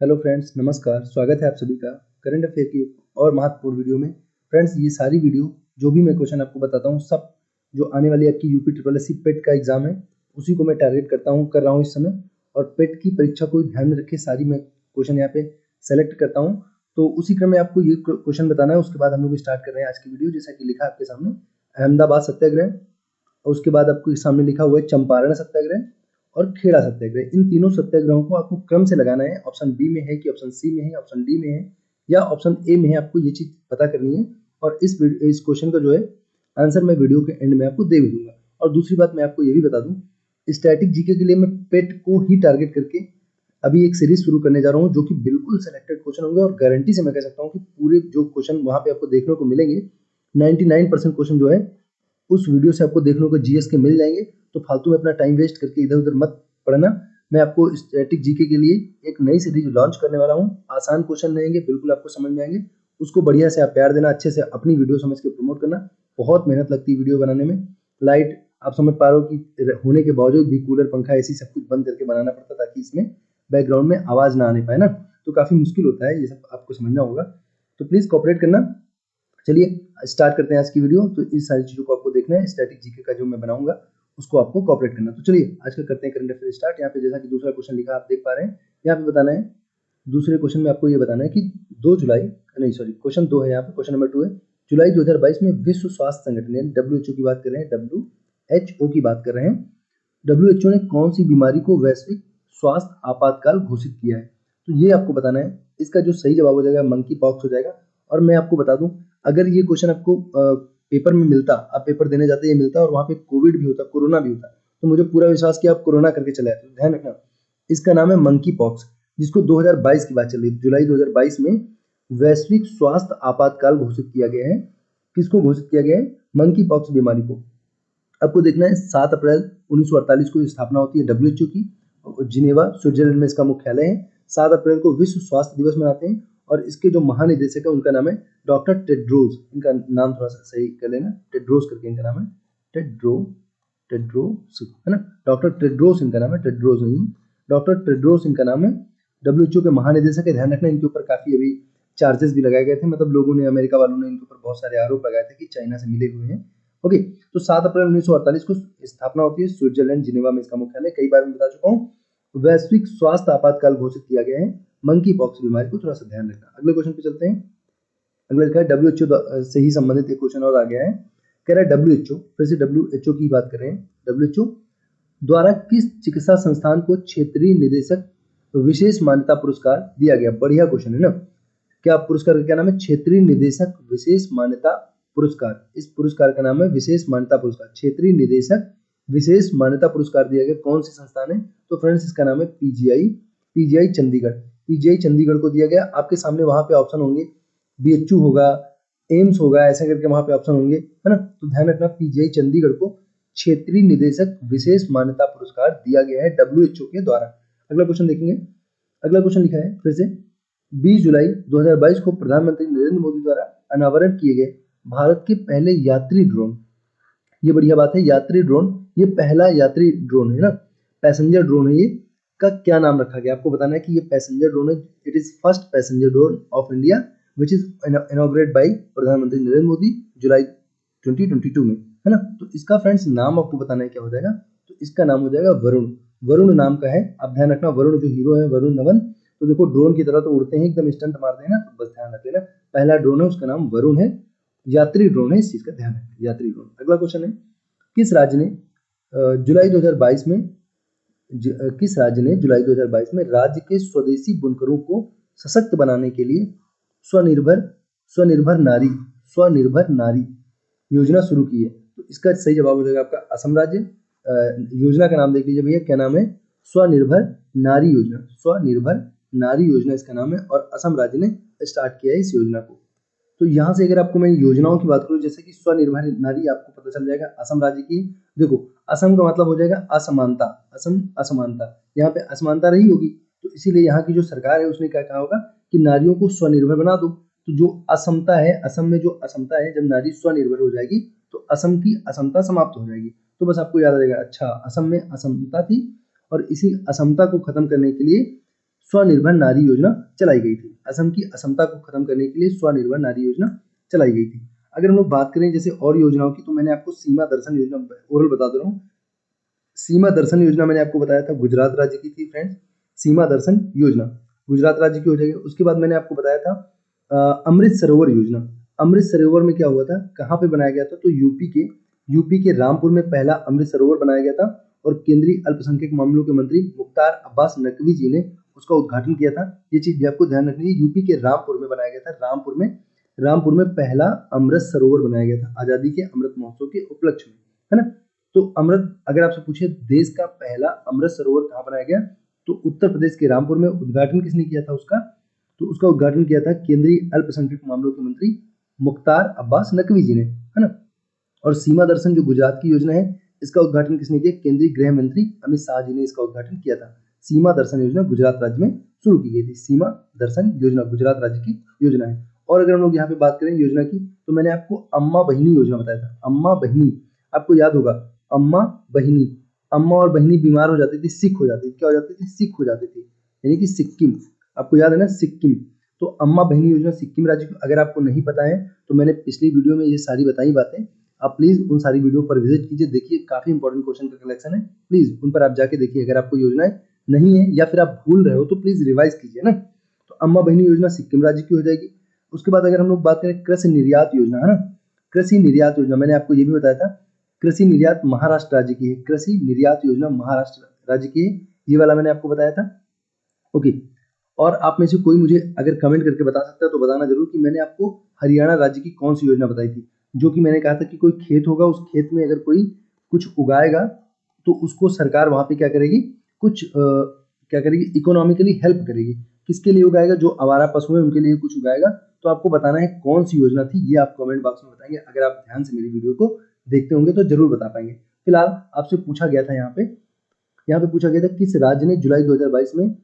Hello friends, नमस्कार। स्वागत है आप सभी का करंट अफेयर की और महत्वपूर्ण वीडियो में। फ्रेंड्स, ये सारी वीडियो जो भी मैं क्वेश्चन आपको बताता हूँ, सब जो आने वाली आपकी यूपी ट्रिपल एससी पेट का एग्जाम है, उसी को मैं टारगेट कर रहा हूँ इस समय। और पेट की परीक्षा को ध्यान में रखे सारी मैं क्वेश्चन यहाँ पे सेलेक्ट करता हूँ। तो उसी क्रम में आपको ये क्वेश्चन बताना है। उसके बाद हम लोग स्टार्ट कर रहे हैं आज की वीडियो। जैसा कि लिखा है आपके सामने, अहमदाबाद सत्याग्रह, और उसके बाद आपको सामने लिखा हुआ है चंपारण सत्याग्रह और खेड़ा सत्याग्रह। इन तीनों सत्याग्रहों को आपको क्रम से लगाना है। ऑप्शन बी में है कि ऑप्शन सी में है, ऑप्शन डी में है या ऑप्शन ए में है, आपको ये चीज पता करनी है। और इस क्वेश्चन का जो है आंसर मैं वीडियो के एंड में आपको दे भी दूंगा। और दूसरी बात मैं आपको ये भी बता दूं, स्टैटिक जीके के लिए मैं पेट को ही टारगेट करके अभी एक सीरीज शुरू करने जा रहा हूँ, जो कि बिल्कुल सेलेक्टेड क्वेश्चन होंगे। और गारंटी से मैं कह सकता हूँ कि पूरे जो क्वेश्चन वहां पे आपको देखने को मिलेंगे, 99% क्वेश्चन जो है उस वीडियो से आपको देखने को जीएस के मिल जाएंगे। तो फालतू में अपना टाइम वेस्ट करके इधर उधर मत पढ़ना। मैं आपको स्टैटिक जीके के लिए एक नई सीरीज लॉन्च करने वाला हूँ। आसान क्वेश्चन रहेंगे, बिल्कुल आपको समझ में आएंगे। उसको बढ़िया से आप प्यार देना, अच्छे से अपनी वीडियो समझ के प्रमोट करना। बहुत मेहनत लगती है वीडियो बनाने में। लाइट आप समझ पा रहे हो कि होने के बावजूद भी कूलर पंखा एसी सब कुछ बंद करके बनाना पड़ता, ताकि इसमें बैकग्राउंड में आवाज ना आने पाए ना। तो काफी मुश्किल होता है, ये सब आपको समझना होगा। तो प्लीज कॉपरेट करना। चलिए स्टार्ट करते हैं आज की वीडियो। तो इस सारी चीजों को आपको देखना है। स्टैटिक जीके का जो मैं बनाऊंगा उसको आपको कॉपरेट करना। तो चलिए आज का करते हैं करंट अफेयर स्टार्ट। यहाँ पे जैसा कि दूसरा क्वेश्चन लिखा आप देख पा रहे हैं। यहाँ पे बताना है, दूसरे क्वेश्चन में आपको ये बताना है कि 2 जुलाई, नहीं सॉरी, क्वेश्चन 2 है यहाँ पे, क्वेश्चन नंबर 2 है। जुलाई 2022 में विश्व स्वास्थ्य संगठन यानी डब्ल्यूएचओ की बात कर रहे हैं, डब्ल्यूएचओ की बात कर रहे हैं। डब्ल्यूएचओ ने कौन सी बीमारी को वैश्विक स्वास्थ्य आपातकाल घोषित किया है? तो ये आपको बताना है। इसका जो सही जवाब हो जाएगा मंकी पॉक्स हो जाएगा। और मैं आपको बता दूं, अगर ये क्वेश्चन आपको पेपर में मिलता, आप पेपर देने जाते ये मिलता और वहां पे कोविड भी होता, कोरोना भी होता, तो मुझे पूरा विश्वास कि आप कोरोना करके चले आते। ध्यान रखना, इसका नाम है मंकी पॉक्स, जिसको 2022 की बात चल रही है। जुलाई 2022 में वैश्विक स्वास्थ्य आपातकाल घोषित किया गया है। किसको घोषित किया गया है? मंकी पॉक्स बीमारी को। आपको देखना है 7 अप्रैल 1948 को स्थापना होती है डब्ल्यूएचओ की। जिनेवा स्विट्जरलैंड में इसका मुख्यालय है। 7 अप्रैल को विश्व स्वास्थ्य दिवस मनाते हैं। और इसके जो महानिदेशक है उनका नाम है डॉक्टर टेड्रोस। इनका नाम थोड़ा सा सही कर लेना, टेड्रोस करके इनका नाम है। टेड्रोस है ना, डॉक्टर टेड्रोस इनका नाम है, टेड्रोस नहीं, डॉक्टर टेड्रोस इनका नाम है। डब्ल्यूएचओ के महानिदेशक है। ध्यान रखना, इनके ऊपर काफी अभी चार्जेस भी लगाए गए थे। मतलब लोगों ने, अमेरिका वालों ने इनके ऊपर बहुत सारे आरोप लगाए थे कि चाइना से मिले हुए हैं। ओके, तो 7 अप्रैल 1948 को स्थापना होती है स्विट्जरलैंड जिनेवा में इसका मुख्यालय। कई बार मैं बता चुका हूँ। वैश्विक स्वास्थ्य आपातकाल घोषित किया गया है मंकी पॉक्स बीमारी को, थोड़ा सा ध्यान रखना। अगले क्वेश्चन पे चलते हैं। अगला लिखा है डब्ल्यूएचओ से ही संबंधित एक क्वेश्चन और आ गया है। कह रहा है डब्ल्यूएचओ, फिर से डब्ल्यूएचओ की बात कर रहे हैं। डब्ल्यूएचओ द्वारा किस चिकित्सा संस्थान को क्षेत्रीय निदेशक विशेष मान्यता पुरस्कार दिया गया? बढ़िया क्वेश्चन है ना। क्या पुरस्कार का क्या नाम है? क्षेत्रीय निदेशक विशेष मान्यता पुरस्कार। इस पुरस्कार का नाम है विशेष मान्यता पुरस्कार। क्षेत्रीय निदेशक विशेष मान्यता पुरस्कार दिया गया कौन सी संस्थान है? तो फ्रेंड्स इसका नाम है पीजीआई चंडीगढ़। पीजीआई चंडीगढ़ को दिया गया। आपके सामने वहां पे ऑप्शन होंगे, बीएचयू होगा, एम्स होगा, ऐसा करके वहां पे ऑप्शन होंगे, है ना। तो ध्यान रखना, पीजीआई चंडीगढ़ को क्षेत्रीय निदेशक विशेष मान्यता पुरस्कार दिया गया है डब्ल्यूएचओ के द्वारा। अगला क्वेश्चन देखेंगे। अगला क्वेश्चन लिखा है फिर से, 20 जुलाई 2022 को प्रधानमंत्री नरेंद्र मोदी द्वारा अनावरण किए गए भारत के पहले यात्री ड्रोन। ये बढ़िया बात है, यात्री ड्रोन, ये पहला यात्री ड्रोन है ना, पैसेंजर ड्रोन है। ये का क्या नाम रखा गया? आपको बताना है कि ये पैसेंजर ड्रोन है। It is first passenger drone of India which is inaugurated bye प्रधानमंत्री नरेंद्र मोदी जुलाई 2022 में, है ना। तो इसका फ्रेंड्स नाम आपको बताना है क्या हो जाएगा? तो इसका नाम हो जाएगा वरुण। वरुण नाम का है। आप ध्यान रखना, वरुण जो हीरो है, वरुण धवन, तो देखो ड्रोन की तरह तो उड़ते हैं, एकदम स्टंट मारते हैं ना, तो बस ध्यान रख लेना। पहला ड्रोन है, उसका नाम वरुण है। यात्री ड्रोन है, इस चीज का ध्यान रखना, यात्री ड्रोन। अगला क्वेश्चन है, किस राज्य ने जुलाई 2022 में किस राज्य ने जुलाई 2022 में राज्य के स्वदेशी बुनकरों को सशक्त बनाने के लिए स्वनिर्भर स्वनिर्भर नारी योजना शुरू की है? तो इसका सही जवाब हो जाएगा आपका असम राज्य। योजना का नाम देख लीजिए भैया, क्या नाम है? स्वनिर्भर नारी योजना। स्वनिर्भर नारी योजना इसका नाम है, और असम राज्य ने स्टार्ट किया है इस योजना को। तो यहाँ से अगर आपको मैं योजनाओं की बात करूँ, जैसे कि स्वनिर्भर नारी, आपको पता चल जाएगा असम राज्य की। देखो, असम का मतलब हो जाएगा असमानता, असम असमानता, यहाँ पे असमानता रही होगी, तो इसीलिए यहाँ की जो सरकार है उसने क्या कहा होगा कि नारियों को स्वनिर्भर बना दो। तो जो असमता है, असम में जो असमता है, जब नारी स्वनिर्भर हो जाएगी तो असम की असमता समाप्त हो जाएगी। तो बस आपको याद आ जाएगा, अच्छा असम में असमता थी और इसी असमता को खत्म करने के लिए स्वनिर्भर नारी योजना चलाई गई थी। असम की असमता को खत्म करने के लिए स्वनिर्भर नारी योजना चलाई गई थी। अगर हम लोग बात करें जैसे और योजनाओं की, तो मैंने आपको सीमा दर्शन योजना ओरल बता दे रहा हूँ। सीमा दर्शन योजना मैंने आपको बताया था गुजरात राज्य की थी फ्रेंड्स। सीमा दर्शन योजना गुजरात राज्य की हो जाएगी। उसके बाद मैंने आपको बताया था अमृत सरोवर योजना। अमृत सरोवर में क्या हुआ था, कहाँ पे बनाया गया था, तो यूपी के रामपुर में पहला अमृत सरोवर बनाया गया था और केंद्रीय अल्पसंख्यक मामलों के मंत्री मुख्तार अब्बास नकवी जी ने उसका उद्घाटन किया था। ये चीज भी आपको ध्यान रखनी है। यूपी के रामपुर में बनाया गया था। रामपुर में पहला अमृत सरोवर बनाया गया था आजादी के अमृत महोत्सव के उपलक्ष्य में, है ना। तो अमृत, अगर आपसे पूछे देश का पहला अमृत सरोवर कहाँ बनाया गया, तो उत्तर प्रदेश के रामपुर में। उद्घाटन किसने किया था उसका, तो उसका उद्घाटन किया था केंद्रीय अल्पसंख्यक मामलों के मंत्री मुख्तार अब्बास नकवी जी ने, है ना। और सीमा दर्शन जो गुजरात की योजना है, इसका उद्घाटन किसने किया, केंद्रीय गृह मंत्री अमित शाह जी ने इसका उद्घाटन किया था। सीमा दर्शन योजना गुजरात राज्य में शुरू की गई थी। सीमा दर्शन योजना गुजरात राज्य की योजना है। और अगर हम लोग यहाँ पे बात करें योजना की, तो मैंने आपको अम्मा बहिनी योजना बताया था। अम्मा बहिनी, आपको याद होगा, अम्मा बहिनी, अम्मा और बहिनी बीमार हो जाती थी, सिक हो जाती थी। क्या हो जाती थी, सिक हो जाती थी, यानी कि सिक्किम। आपको याद है ना, सिक्किम। तो अम्मा बहिनी योजना सिक्किम राज्य की, अगर आपको नहीं पता है तो मैंने पिछली वीडियो में ये सारी बताई बातें, आप प्लीज उन सारी वीडियो पर विजिट कीजिए, देखिए काफी इंपॉर्टेंट क्वेश्चन का कलेक्शन है, प्लीज उन पर आप जाके देखिए। अगर आपको योजनाएं नहीं है या फिर आप भूल रहे हो तो प्लीज रिवाइज कीजिए ना। तो अम्मा बहिनी योजना सिक्किम राज्य की हो जाएगी। उसके बाद अगर हम लोग बात करें कृषि निर्यात योजना, है ना, कृषि निर्यात योजना मैंने आपको ये भी बताया था, कृषि निर्यात महाराष्ट्र राज्य की है। कृषि निर्यात योजना महाराष्ट्र राज्य की है, ये वाला मैंने आपको बताया था। ओके, और आप में से कोई मुझे अगर कमेंट करके बता सकता है तो बताना जरूर कि मैंने आपको हरियाणा राज्य की कौन सी योजना बताई थी। जो कि मैंने कहा था कि कोई खेत होगा, उस खेत में अगर कोई कुछ उगाएगा तो उसको सरकार वहां पे क्या करेगी, कुछ क्या करेगी, इकोनॉमिकली हेल्प करेगी। किसके लिए उगाएगा, जो आवारा पशु है उनके लिए कुछ उगाएगा। तो आपको बताना है कौन सी योजना थी, ये आप कमेंट बॉक्स में बताएंगे। अगर आप ध्यान से मेरी वीडियो को देखते होंगे तो जरूर बता पाएंगे। फिलहाल आपसे पूछा गया था यहाँ पे पूछा गया था किस राज्य ने जुलाई 2022 में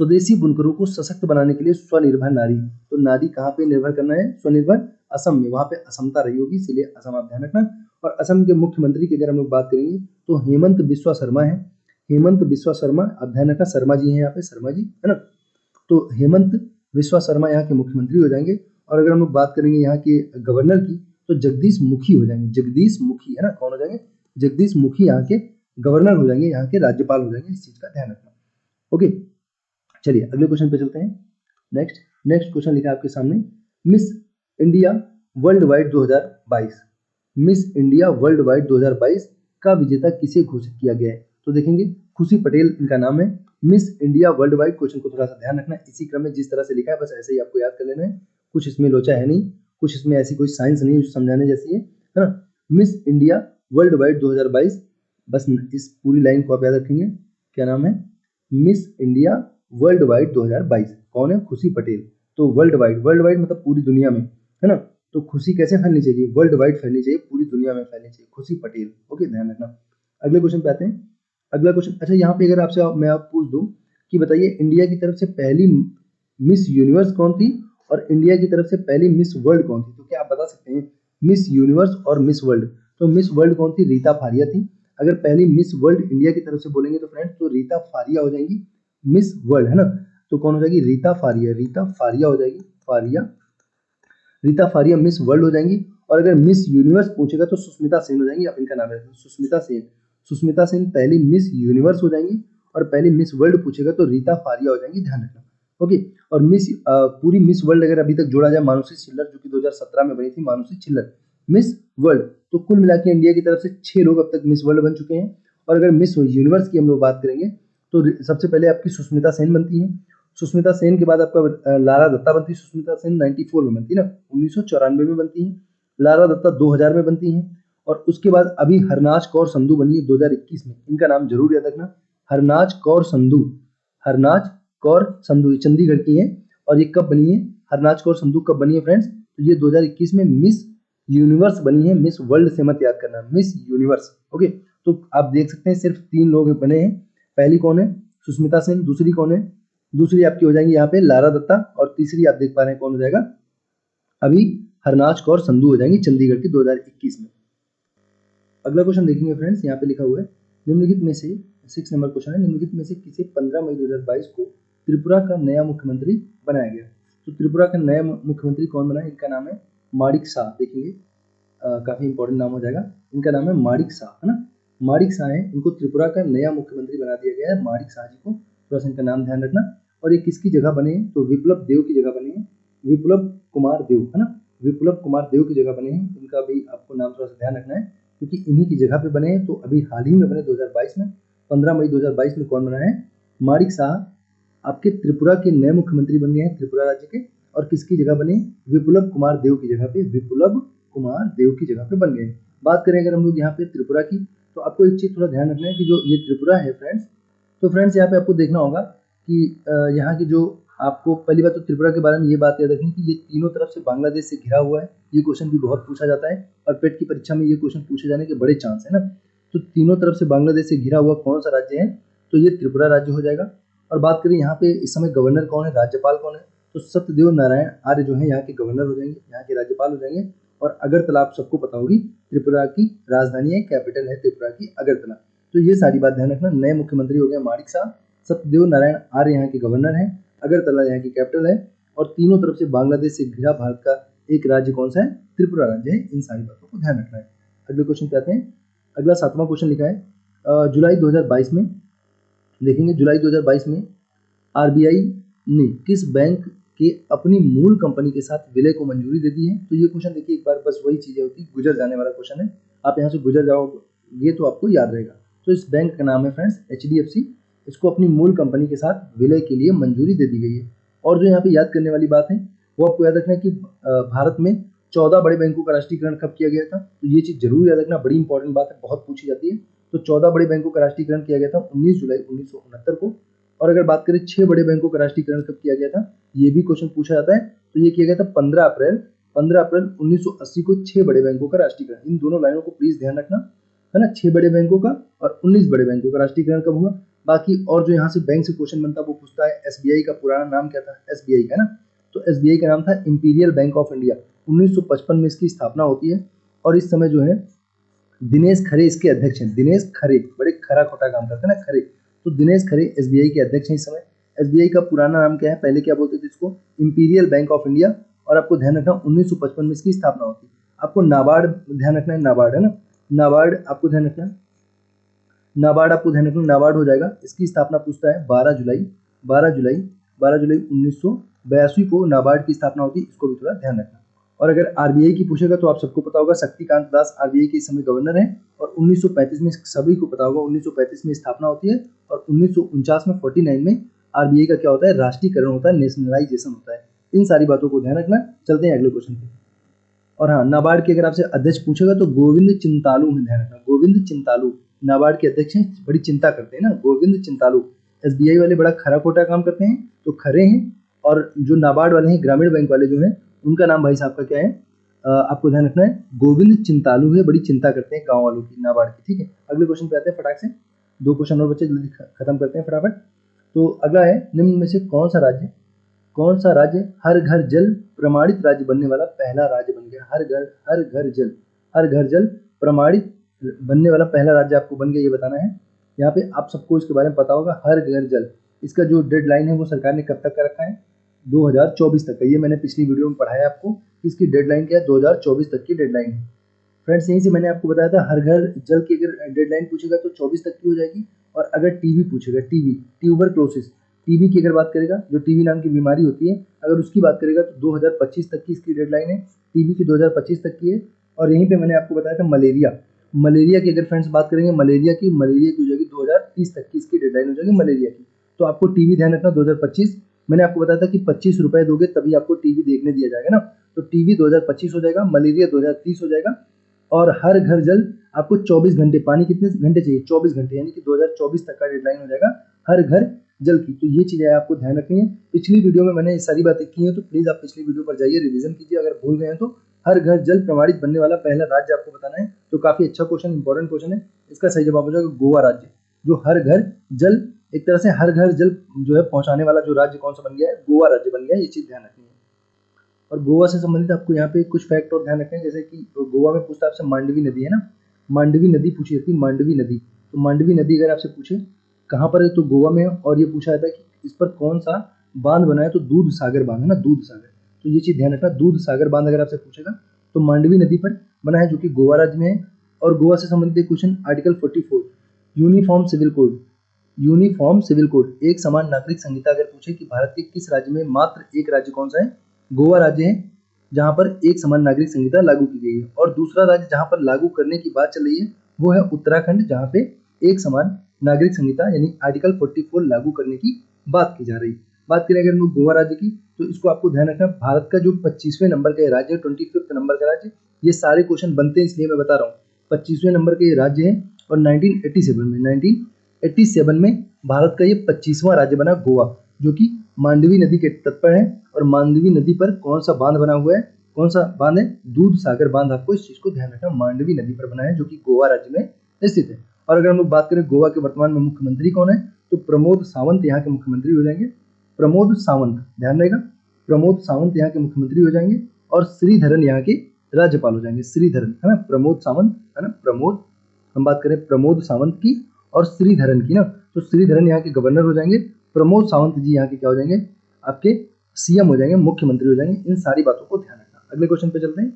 स्वदेशी बुनकरों को सशक्त बनाने के लिए स्वनिर्भर नारी, तो नारी कहाँ पे निर्भर करना है, स्वनिर्भर असम में। वहां पे असमता रही होगी, इसलिए असम आप ध्यान रखना। और असम के मुख्यमंत्री की अगर हम लोग बात करेंगे तो हेमंत बिस्वा शर्मा है। हेमंत बिस्वा शर्मा, आप ध्यान रखना, शर्मा जी है यहाँ पे, शर्मा जी, है ना। तो हेमंत बिस्वा शर्मा यहाँ के मुख्यमंत्री हो जाएंगे। और अगर हम लोग बात करेंगे यहाँ के गवर्नर की, तो जगदीश मुखी हो जाएंगे। जगदीश मुखी, है ना, कौन हो जाएंगे, जगदीश मुखी यहाँ के गवर्नर हो जाएंगे, यहाँ के राज्यपाल हो जाएंगे। इस चीज का ध्यान रखना। ओके, चलिए अगले क्वेश्चन पे चलते हैं। नेक्स्ट क्वेश्चन लिखा है आपके सामने, miss India world wide 2022, miss India world wide 2022 का विजेता किसे घोषित किया गया है, तो देखेंगे खुशी पटेल इनका नाम है। Miss India world wide, question को थोड़ा सा ध्यान रखना है, इसी क्रम में जिस तरह से लिखा है बस ऐसे ही आपको याद कर लेना है। कुछ इसमें लोचा है नहीं, कुछ इसमें ऐसी कोई साइंस नहीं समझाने जैसी है ना। मिस इंडिया वर्ल्ड वाइड 2022, बस इस पूरी लाइन को आप याद रखेंगे। क्या नाम है, मिस इंडिया वर्ल्ड वाइड 2022, कौन है, खुशी पटेल। तो वर्ल्ड वाइड मतलब पूरी दुनिया में, है ना। तो खुशी कैसे फैलनी चाहिए, वर्ल्ड वाइड फैलनी चाहिए, पूरी दुनिया में फैलनी चाहिए, खुशी पटेल। ओके, ध्यान रखना। अगले क्वेश्चन पे आते हैं। अगला क्वेश्चन, अच्छा यहाँ पे अगर आपसे मैं आप पूछ दूं कि बताइए इंडिया की तरफ से पहली मिस यूनिवर्स कौन थी और इंडिया की तरफ से पहली मिस वर्ल्ड कौन थी, तो क्या आप बता सकते हैं मिस यूनिवर्स और मिस वर्ल्ड। तो मिस वर्ल्ड कौन थी, रीता फारिया थी। अगर पहली मिस वर्ल्ड इंडिया की तरफ से बोलेंगे तो फ्रेंड्स तो रीता फारिया हो जाएंगी मिस वर्ल्ड, है ना। तो कौन हो जाएगी, रीता फारिया, रीता फारिया हो जाएगी, फारिया, रीता फारिया मिस वर्ल्ड हो जाएंगी। और अगर मिस यूनिवर्स पूछेगा तो सुष्मिता सेन हो जाएंगी, आप इनका नाम रखें, सुष्मिता सेन। सुष्मिता सेन पहली मिस यूनिवर्स हो जाएंगी। और पहली मिस वर्ल्ड पूछेगा तो रीता फारिया हो जाएंगी, ध्यान रखना। ओके, और पूरी मिस वर्ल्ड अगर अभी तक जोड़ा जाए, मानुषी छिल्लर जो कि 2017 में बनी थी, मानुषी छिल्लर मिस वर्ल्ड। तो कुल मिला के इंडिया की तरफ से 6 लोग अब तक मिस वर्ल्ड बन चुके हैं। और अगर मिस यूनिवर्स की हम लोग बात करेंगे तो सबसे पहले आपकी सुष्मिता सेन बनती है। सुष्मिता सेन के बाद आपका लारा दत्ता बनती है। सुष्मिता सेन 94 में बनती है ना, 1994 में बनती है। लारा दत्ता 2000 में बनती है। और उसके बाद अभी हरनाज कौर संधू बनी है 2021 में, इनका नाम जरूर याद रखना, हरनाज कौर संधू। हरनाज कौर संधू, ये चंडीगढ़ की है। और ये कब बनी है, हरनाज कौर संधू कब बनी है फ्रेंड्स, तो ये 2021 में मिस यूनिवर्स बनी है, मिस वर्ल्ड से मत याद करना, मिस यूनिवर्स। ओके, तो आप देख सकते हैं सिर्फ 3 लोग बने हैं। पहली कौन है, सुष्मिता सेन। दूसरी कौन है, दूसरी आपकी हो जाएंगी यहाँ पे लारा दत्ता। और तीसरी आप देख पा रहे हैं कौन हो जाएगा, अभी हरनाज कौर संधू हो जाएंगी चंडीगढ़ की 2021 में। अगला क्वेश्चन देखेंगे फ्रेंड्स, यहाँ पे लिखा हुआ है निम्नलिखित में से 6 नंबर क्वेश्चन है, निम्नलिखित में से किसे 15 मई 2022 को त्रिपुरा का नया मुख्यमंत्री बनाया गया। तो त्रिपुरा का नया मुख्यमंत्री कौन बना है? इनका नाम है माणिक शाह। देखेंगे काफी इंपॉर्टेंट नाम हो जाएगा। इनका नाम है माणिक शाह, है ना, माणिक शाह है। इनको त्रिपुरा का नया मुख्यमंत्री बना दिया गया है, माणिक शाह जी को। थोड़ा सा इनका नाम ध्यान रखना। और ये किसकी जगह बने हैं? तो विप्लव देव की जगह बने हैं, विप्लव कुमार देव, है ना, विप्लव कुमार देव की जगह बने हैं। इनका भी आपको नाम थोड़ा सा ध्यान रखना है क्योंकि इन्हीं की जगह पे बने हैं। तो अभी हाल ही में बने 2022 में, 15 मई 2022 में कौन बना है? माणिक शाह आपके त्रिपुरा के नए मुख्यमंत्री बन गए हैं, त्रिपुरा राज्य के। और किसकी जगह बने? विप्लव कुमार देव की जगह पे, विप्लव कुमार देव की जगह पे बन गए। बात करें अगर हम लोग यहाँ पे त्रिपुरा की, तो आपको एक चीज थोड़ा ध्यान रखना है कि जो ये त्रिपुरा है फ्रेंड्स, तो फ्रेंड्स यहाँ पे आपको देखना होगा कि यहाँ की जो आपको पहली बात तो त्रिपुरा के बारे में ये बात याद रखनी कि ये तीनों तरफ से बांग्लादेश से घिरा हुआ है। ये क्वेश्चन भी बहुत पूछा जाता है और पेट की परीक्षा में ये क्वेश्चन पूछे जाने के बड़े चांस है ना। तो तीनों तरफ से बांग्लादेश से घिरा हुआ कौन सा राज्य है? तो ये त्रिपुरा राज्य हो जाएगा। और बात करें यहाँ पे इस समय गवर्नर कौन है, राज्यपाल कौन है? तो सत्यदेव नारायण आर्य जो है यहाँ के गवर्नर हो जाएंगे, यहाँ के राज्यपाल हो जाएंगे। और अगरतला आप सबको पता होगी त्रिपुरा की राजधानी है, कैपिटल है त्रिपुरा की अगरतला। तो ये सारी बात ध्यान रखना। नए मुख्यमंत्री हो गए माणिक शाह, सत्यदेव नारायण आर्य यहाँ के गवर्नर हैं, अगरतला यहाँ की कैपिटल है और तीनों तरफ से बांग्लादेश से घिरा भारत का एक राज्य कौन सा है? त्रिपुरा राज्य है। इन सारी बातों को ध्यान रखना है। अगले क्वेश्चन पे आते हैं। अगला 7वां क्वेश्चन लिखा है जुलाई 2022 में। देखेंगे जुलाई 2022 में आरबीआई ने किस बैंक के अपनी मूल कंपनी के साथ विलय को मंजूरी दे दी है? तो ये क्वेश्चन देखिए एक बार, बस वही चीजें होती, गुजर जाने वाला क्वेश्चन है। आप यहाँ से गुजर जाओगे तो आपको याद रहेगा। तो इस बैंक का नाम है फ्रेंड्स HDFC। इसको अपनी मूल कंपनी के साथ विलय के लिए मंजूरी दे दी गई है। और जो यहाँ पे याद करने वाली बात है वो आपको याद रखना है कि भारत में 14 बड़े बैंकों का राष्ट्रीयकरण कब किया गया था? तो ये चीज जरूर याद रखना, बड़ी इंपॉर्टेंट बात है, बहुत पूछी जाती है। तो 14 बड़े बैंकों का राष्ट्रीयकरण किया गया था 19 जुलाई 1969 को। और अगर बात करें 6 बड़े बैंकों का राष्ट्रीयकरण कब किया गया था, ये भी क्वेश्चन पूछा जाता है। तो ये किया गया था 15 अप्रैल 1980 को 6 बड़े बैंकों का राष्ट्रीयकरण। इन दोनों लाइनों को प्लीज ध्यान रखना, है ना, 6 बड़े बैंकों का और 19 बड़े बैंकों का राष्ट्रीयकरण कब हुआ। बाकी और जो यहाँ से बैंक से क्वेश्चन बनता है वो पूछता है SBI का पुराना नाम क्या था? SBI का ना, तो SBI का नाम था इंपीरियल बैंक ऑफ इंडिया। 1955 में इसकी स्थापना होती है और इस समय जो है दिनेश खरे इसके अध्यक्ष हैं। दिनेश खरे बड़े खरा खोटा काम करते हैं ना, खरे। तो दिनेश खरे SBI के अध्यक्ष हैं इस समय। SBI का पुराना नाम क्या है? पहले क्या बोलते थे इसको? Imperial bank of India. और आपको ध्यान रखना 1955 में इसकी स्थापना होती है। आपको नाबार्ड ध्यान रखना है, नाबार्ड, है ना, नाबार्ड आपको ध्यान रखना है, नाबार्ड आपको ध्यान रखना, नाबार्ड हो जाएगा। इसकी स्थापना पूछता है 12 जुलाई 1982 को नाबार्ड की स्थापना होती है। इसको भी थोड़ा ध्यान रखना। और अगर आरबीआई की पूछेगा तो आप सबको पता होगा शक्तिकांत दास आरबीआई के इस समय गवर्नर है और 1935 में, सभी को पता होगा, 1935 में स्थापना होती है और 1949 में 49 में आरबीआई का क्या होता है? राष्ट्रीयकरण होता है, नेशनलाइजेशन होता है। इन सारी बातों को ध्यान रखना। चलते हैं अगले क्वेश्चन पे। और हाँ, नाबार्ड के अगर आपसे अध्यक्ष पूछेगा तो गोविंद चिंतालू है, ध्यान रखना, गोविंद चिंतालू नाबार्ड के अध्यक्ष हैं। बड़ी चिंता करते हैं ना गोविंद चिंतालू। SBI वाले बड़ा खरा खोटा काम करते हैं तो खरे हैं, और जो नाबार्ड वाले हैं, ग्रामीण बैंक वाले जो हैं, उनका नाम भाई साहब का क्या है? आपको ध्यान रखना है, गोविंद चिंतालू है। बड़ी चिंता करते हैं गाँव वालों की, नाबार्ड की। ठीक है, अगले क्वेश्चन पे आते हैं फटाक से। 2 क्वेश्चन और बच्चे, जल्दी खत्म करते हैं फटाफट। तो अगला है, निम्न में से कौन सा राज्य हर घर जल प्रमाणित राज्य बनने वाला पहला राज्य बन गया? हर घर जल प्रमाणित बनने वाला पहला राज्य आपको बन गया, ये बताना है। यहाँ पे आप सबको इसके बारे में पता होगा, हर घर जल। इसका जो डेडलाइन है वो सरकार ने कब तक का रखा है? 2024 तक का। ये मैंने पिछली वीडियो में पढ़ाया आपको, इसकी डेडलाइन क्या है? 2024 तक की डेडलाइन है फ्रेंड्स। यहीं से मैंने आपको बताया था हर घर जल की अगर डेडलाइन पूछेगा तो 24 तक की हो जाएगी। और अगर टीबी पूछेगा, ट्यूबरक्लोसिस, टीबी की अगर बात करेगा, जो टीबी नाम की बीमारी होती है, अगर उसकी बात करेगा तो 2025 तक की इसकी डेडलाइन है। टीबी की 2025 तक की है। और यहीं पे मैंने आपको बताया था मलेरिया की अगर फ्रेंड्स बात करेंगे, मलेरिया की हो जाएगी 2030 तक की इसकी डेडलाइन हो जाएगी मलेरिया की। तो आपको टीबी ध्यान रखना 2025। मैंने आपको बताया था कि 25 रुपए दोगे तभी आपको टीबी देखने दिया जाएगा ना, तो टीबी 2025 हो जाएगा, मलेरिया 2030 हो जाएगा। और हर घर जल आपको 24 घंटे, पानी कितने घंटे चाहिए? 24 घंटे, यानी कि 2024 तक का डेडलाइन हो जाएगा हर घर जल की। तो ये चीजें आपको ध्यान रखनी है। पिछली वीडियो में मैंने ये सारी बातें की हैं, तो प्लीज आप पिछली वीडियो पर जाइए, रिवीजन कीजिए अगर भूल गए हैं तो। हर घर जल प्रमाणित बनने वाला पहला राज्य आपको बताना है। तो काफी अच्छा क्वेश्चन, इंपॉर्टेंट क्वेश्चन है। इसका सही जवाब हो जाएगा गोवा राज्य। जो हर घर जल, एक तरह से हर घर जल जो है पहुंचाने वाला जो राज्य कौन सा बन गया है? गोवा राज्य बन गया है। ये चीज ध्यान रखनी है। और गोवा से संबंधित आपको यहाँ पे कुछ फैक्ट और ध्यान रखने हैं, जैसे कि गोवा में पूछता है आपसे मांडवी नदी, है ना, मांडवी नदी पूछी जाती है, मांडवी नदी। तो मांडवी नदी अगर आपसे पूछे कहाँ पर है तो गोवा में है। और ये पूछा जाता है कि इस पर कौन सा बांध बना है, तो दूध सागर बांध है ना, दूध सागर। तो ये चीज ध्यान रखना, दूध सागर बांध अगर आपसे पूछेगा तो मांडवी नदी पर बना है, जो कि गोवा राज्य में है। और गोवा से संबंधित question article 44 uniform civil code, uniform civil code एक समान नागरिक संहिता अगर पूछे कि भारत के किस राज्य में मात्र एक राज्य कौन सा है, गोवा राज्य है, जहां पर एक समान नागरिक संहिता लागू की गई है। और दूसरा राज्य जहां पर लागू करने की बात चल रही है वो है उत्तराखंड, जहां पे एक समान नागरिक संहिता यानी आर्टिकल 44 लागू करने की बात की जा रही है। बात करें अगर हम लोग गोवा राज्य की, तो इसको आपको ध्यान रखना, भारत का जो 25वें नंबर का राज्य है, 25th नंबर का राज्य, ये सारे क्वेश्चन बनते हैं इसलिए मैं बता रहा हूँ, 25वें नंबर के राज्य है। और 1987 में भारत का ये 25वां राज्य बना गोवा, जो कि मांडवी नदी के तट पर है। और मांडवी नदी पर कौन सा बांध बना हुआ है, कौन सा बांध है, दूध सागर बांध। आपको इस चीज को ध्यान रखना, मांडवी नदी पर बना है, जो कि गोवा राज्य में स्थित है। और अगर हम लोग बात करें गोवा के वर्तमान में मुख्यमंत्री कौन है, तो प्रमोद सावंत यहाँ के मुख्यमंत्री हो जाएंगे। प्रमोद सावंत, ध्यान रहेगा, प्रमोद सावंत यहाँ के मुख्यमंत्री हो जाएंगे। और श्रीधरन यहाँ के राज्यपाल हो जाएंगे, श्रीधरन है ना, प्रमोद सावंत है ना, प्रमोद, हम बात करें प्रमोद सावंत की और श्रीधरन की ना, तो श्रीधरन यहाँ के गवर्नर हो जाएंगे, प्रमोद सावंत जी यहाँ के क्या हो जाएंगे, आपके सीएम हो जाएंगे, मुख्यमंत्री हो जाएंगे। इन सारी बातों को ध्यान रखना। अगले क्वेश्चन पे चलते हैं।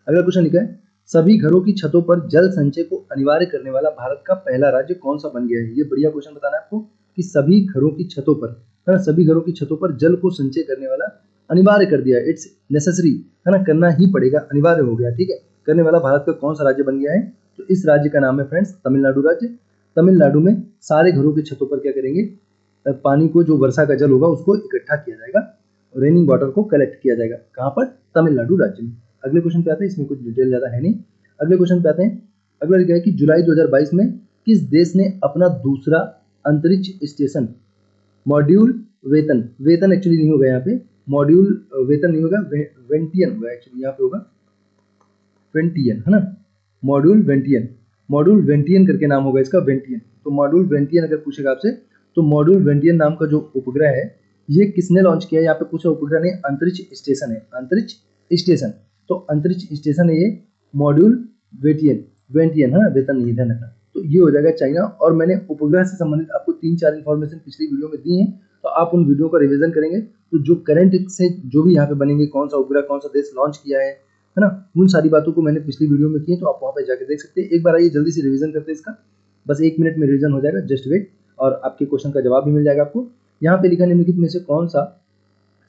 अगला क्वेश्चन लिखा है, सभी घरों की छतों पर जल संचय को अनिवार्य करने वाला भारत का पहला राज्य कौन सा बन गया है। ये बढ़िया क्वेश्चन बताना है आपको कि सभी घरों की छतों पर है ना, सभी घरों की छतों पर जल को संचय करने वाला अनिवार्य कर दिया है, इट्स नेसेसरी है ना, करना ही पड़ेगा, अनिवार्य हो गया, ठीक है, करने वाला भारत का कौन सा राज्य बन गया है। तो इस राज्य का नाम है फ्रेंड्स तमिलनाडु राज्य। तमिलनाडु में सारे घरों की छतों पर क्या करेंगे, पानी को, जो वर्षा का जल होगा उसको इकट्ठा किया जाएगा, रेनिंग वाटर को कलेक्ट किया जाएगा, कहाँ पर, तमिलनाडु राज्य में। अगले क्वेश्चन पे आते हैं, इसमें कुछ डिटेल ज्यादा है नहीं। अगले क्वेश्चन पे आते हैं। अगला लिखा है कि जुलाई 2022 में किस देश ने अपना दूसरा अंतरिक्ष स्टेशन मॉड्यूल वेतन, वेतन एक्चुअली नहीं होगा यहाँ पे, मॉड्यूल वेतन नहीं होगा, वेंटियन होगा एक्चुअली, यहाँ पे होगा वेंटियन है ना, मॉड्यूल वेंटियन, मॉड्यूल वेंटियन करके नाम होगा इसका, वेंटियन। तो मॉड्यूल वेंटियन अगर पूछेगा आपसे, तो मॉड्यूल वेंटियन नाम का जो उपग्रह है ये किसने लॉन्च किया है, यहाँ पे पूछा, उपग्रह नहीं, अंतरिक्ष स्टेशन है, अंतरिक्ष स्टेशन। तो अंतरिक्ष स्टेशन है ये मॉड्यूल वेटियन, वेंटियन है ना, वेतन नहीं, ध्यान रखना। तो ये हो जाएगा चाइना। और मैंने उपग्रह से संबंधित आपको 3-4 इन्फॉर्मेशन पिछली वीडियो में दी है, तो आप उन वीडियो का रिवीजन करेंगे तो जो करंट से जो भी यहाँ पे बनेंगे, कौन सा उपग्रह कौन सा देश लॉन्च किया है ना, उन सारी बातों को मैंने पिछली वीडियो में की है, तो आप वहाँ पे जाकर देख सकते हैं। एक बार आइए जल्दी से रिवीजन करते हैं इसका, बस 1 मिनट में रिवीजन हो जाएगा, जस्ट वेट, और आपके क्वेश्चन का जवाब भी मिल जाएगा आपको। यहाँ पे लिखा निम्नलिखित में से कौन सा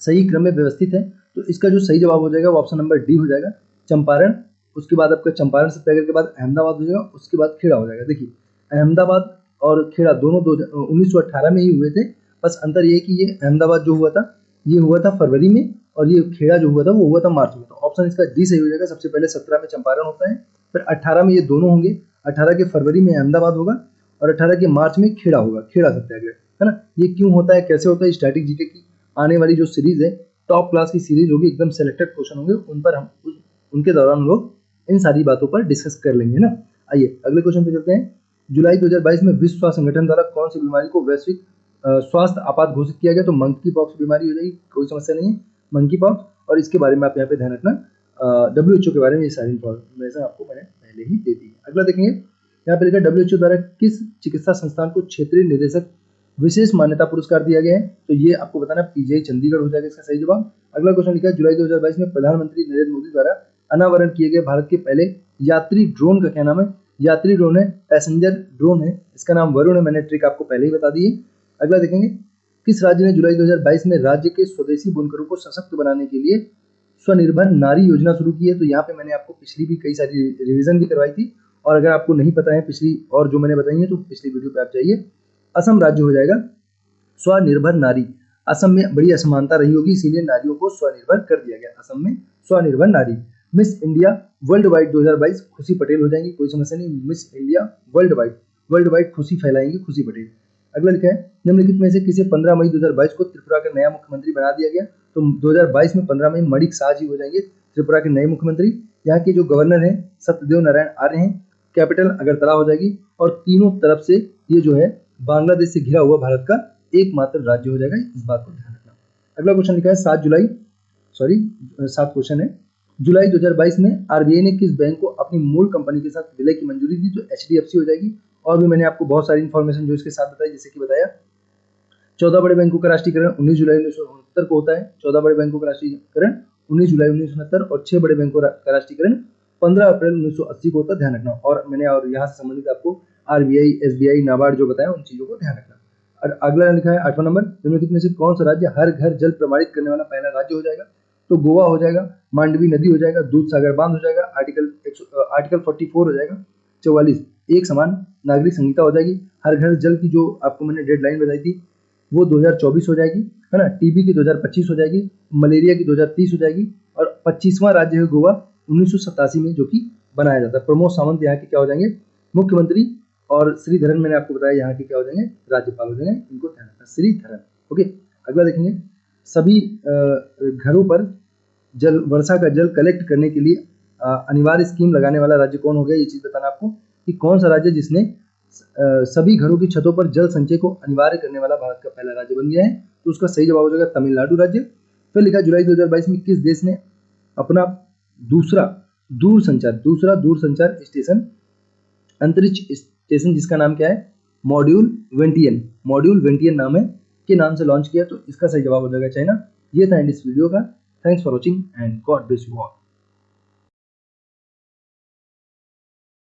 सही क्रम में व्यवस्थित है, तो इसका जो सही जवाब हो जाएगा वो ऑप्शन नंबर डी हो जाएगा, चंपारण। उसके बाद आपका चंपारण सत्याग्रह के बाद अहमदाबाद हो जाएगा, उसके बाद खेड़ा हो जाएगा। देखिए अहमदाबाद और खेड़ा दोनों 1918 में ही हुए थे, बस अंतर ये है कि ये अहमदाबाद जो हुआ था ये हुआ था फरवरी में, और ये खेड़ा जो हुआ था वो हुआ था मार्च में। तो ऑप्शन इसका डी सही हो जाएगा। सबसे पहले 17 में चंपारण होता है, फिर 18 में ये दोनों होंगे, 18 के फरवरी में अहमदाबाद होगा और 18 के मार्च में खेड़ा होगा, खेड़ा सत्याग्रह है ना। ये क्यों होता है, कैसे होता है, स्टैटिक जीके की आने वाली जो सीरीज है, टॉप क्लास की सीरीज होगी, एकदम सेलेक्टेड क्वेश्चन होंगे, उन पर हम उनके दौरान हम लोग इन सारी बातों पर डिस्कस कर लेंगे ना। आइए अगले क्वेश्चन पे चलते हैं। जुलाई 2022 में विश्व स्वास्थ्य संगठन द्वारा कौन सी बीमारी को वैश्विक स्वास्थ्य आपात घोषित किया गया, तो मंकी पॉक्स बीमारी हो जाएगी, कोई समस्या नहीं है, मंकी पॉक्स। और इसके बारे में आप यहाँ पे ध्यान रखना, WHO के बारे में ये सारी इन्फॉर्मेशन आपको मैंने पहले ही दे दी है। अगला देखेंगे, यहाँ पे लिखा WHO द्वारा किस चिकित्सा संस्थान को क्षेत्रीय निदेशक विशेष मान्यता पुरस्कार दिया गया है, तो ये आपको बताना PGI चंडीगढ़ हो जाएगा इसका सही जवाब। अगला क्वेश्चन लिखा है, जुलाई 2022 में प्रधानमंत्री नरेंद्र मोदी द्वारा अनावरण किए गए भारत के पहले यात्री ड्रोन का क्या नाम है, यात्री ड्रोन है, पैसेंजर ड्रोन है, इसका नाम वरुण है, मैंने ट्रिक आपको पहले ही बता दी है। अगला देखेंगे, किस राज्य ने जुलाई 2022 में राज्य के स्वदेशी बुनकरों को सशक्त बनाने के लिए स्वनिर्भर नारी योजना शुरू की है, तो यहाँ पे मैंने आपको पिछली भी कई सारी रिवीजन भी करवाई थी, और अगर आपको नहीं पता है पिछली और जो मैंने बताई है तो पिछली वीडियो पे आप जाइए। असम राज्य हो जाएगा स्वनिर्भर नारी, असम में बड़ी असमानता रही होगी इसीलिए नारियों को स्वनिर्भर कर दिया गया, असम में स्वनिर्भर नारी। मिस इंडिया वर्ल्ड वाइड 2022 खुशी पटेल हो जाएंगी, कोई समस्या नहीं, मिस इंडिया वर्ल्ड वाइड खुशी फैलाएंगी खुशी पटेल। अगला लिखा है, निम्नलिखित में से किसे 15 मई 2022 को त्रिपुरा का नया मुख्यमंत्री बना दिया गया, तो 2022 में 15 मई मणिक शाह जी हो जाएंगे त्रिपुरा के नए मुख्यमंत्री। यहाँ के जो गवर्नर हैं सत्यदेव नारायण आर्य हैं, कैपिटल अगरतला हो जाएगी, और तीनों तरफ से ये जो है बांग्लादेश से घिरा हुआ भारत का एकमात्र राज्य हो जाएगा, इस बात को ध्यान रखना। अगला क्वेश्चन लिखा है 7 क्वेश्चन है, जुलाई 2022 में RBI ने किस बैंक को अपनी मूल कंपनी के साथ विलय की मंजूरी दी, तो HDFC हो जाएगी। और भी मैंने आपको बहुत सारी इन्फॉर्मेशन जो इसके साथ बताई, जैसे कि बताया 14 बड़े बैंकों का राष्ट्रीयकरण 19 जुलाई 1969 को होता है। 14 बड़े बैंकों का राष्ट्रीयकरण 19 जुलाई 1969 और 6 बड़े बैंकों का राष्ट्रीयकरण 15 अप्रैल 1980 को होता है, ध्यान रखना। और मैंने और यहाँ से संबंधित आपको आरबीआई, एसबीआई, नाबार्ड जो बताया उन चीजों को ध्यान रखना। और अगला लिखा है 8वां नंबर, निम्नलिखित में से कौन सा राज्य हर घर जल प्रमाणित करने वाला पहला राज्य हो जाएगा? तो गोवा हो जाएगा, मांडवी नदी हो जाएगा, दूध सागर बांध हो जाएगा, आर्टिकल 44 हो जाएगा। 44 एक समान नागरिक संहिता हो जाएगी। हर घर जल की जो आपको मैंने डेडलाइन बताई थी वो 2024 हो जाएगी, है ना। टीबी की 2025 हो जाएगी, मलेरिया की 2030 हो जाएगी। और 25वां राज्य है गोवा 1987 में जो कि बनाया जाता है। प्रमोद सावंत यहाँ के क्या हो जाएंगे? मुख्यमंत्री। और श्रीधरन मैंने आपको बताया यहाँ के क्या हो जाएंगे? राज्यपाल हो जाएंगे। इनको ध्यान रखना, श्रीधरन। ओके, अगला देखेंगे, सभी घरों पर जल, वर्षा का जल कलेक्ट करने के लिए अनिवार्य स्कीम लगाने वाला राज्य कौन हो गया? ये चीज बताना आपको कि कौन सा राज्य जिसने सभी घरों की छतों पर जल संचय को अनिवार्य करने वाला भारत का पहला राज्य बन गया है। तो उसका सही जवाब हो जाएगा तमिलनाडु राज्य। फिर लिखा जुलाई 2022 में किस देश ने अपना दूसरा दूरसंचार स्टेशन, अंतरिक्ष स्टेशन जिसका नाम क्या है? मॉड्यूल वेंटियन नाम है के नाम से लॉन्च किया? तो इसका सही जवाब हो जाएगा चाइना। ये था एंड इस वीडियो का। Thanks for watching and God bless you all.